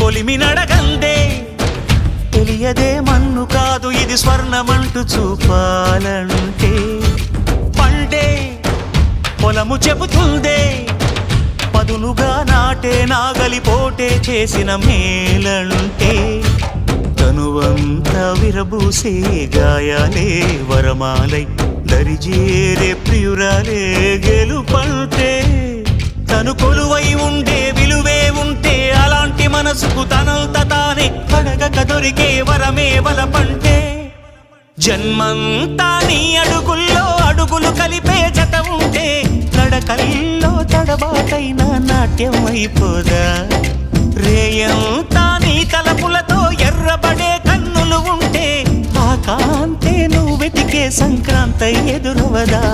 కొలిమి నడగందే తెలియదే మన్ను కాదు ఇది స్వర్ణమంటూ చూపాలంటే పండే పొలము చెబుతుందే పదునుగా నాటే నాగలిపోటే చేసిన మేలంటే తనువంతా విరబూసే గాయాలే వరమాలై దరిజేరే ప్రియురాలే గెలుపంటే తను కొలువై ఉండే విలువే ఉంటే అలాంటి మనసుకు తనంత తానే అడగక దొరికే వరమే వలపంటే జన్మంతా నీ అడుగుల్లో అడుగులు కలిపే జత ఉంటే నడకల్లో తడబాటైన నాట్యం అయిపోదా రేయంతా నీ తలపులతో ఎర్రబడే కన్నులు ఉంటే ఆ కాంతే నువ్వు వెతికే సంక్రాంతి ఎదురవదా